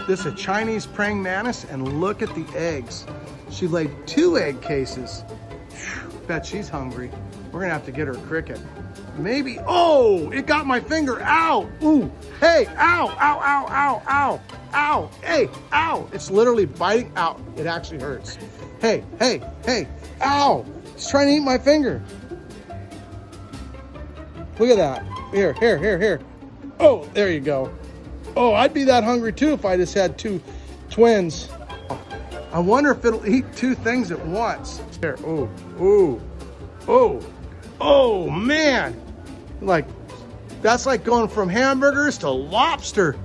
This is a Chinese praying mantis, and look at the eggs. She laid 2 egg cases. Whew, bet she's hungry. We're gonna have to get her a cricket. Maybe, oh, it got my finger, ow, ooh, hey, ow, ow, ow, ow, ow, ow, hey, ow. It's literally biting out. It actually hurts. Hey, hey, hey, ow. It's trying to eat my finger. Look at that. Here, here, here, here. Oh, there you go. Oh, I'd be that hungry too if I just had 2 twins. I wonder if it'll eat 2 things at once. Here, oh, oh, oh, oh, man. Like, that's like going from hamburgers to lobster.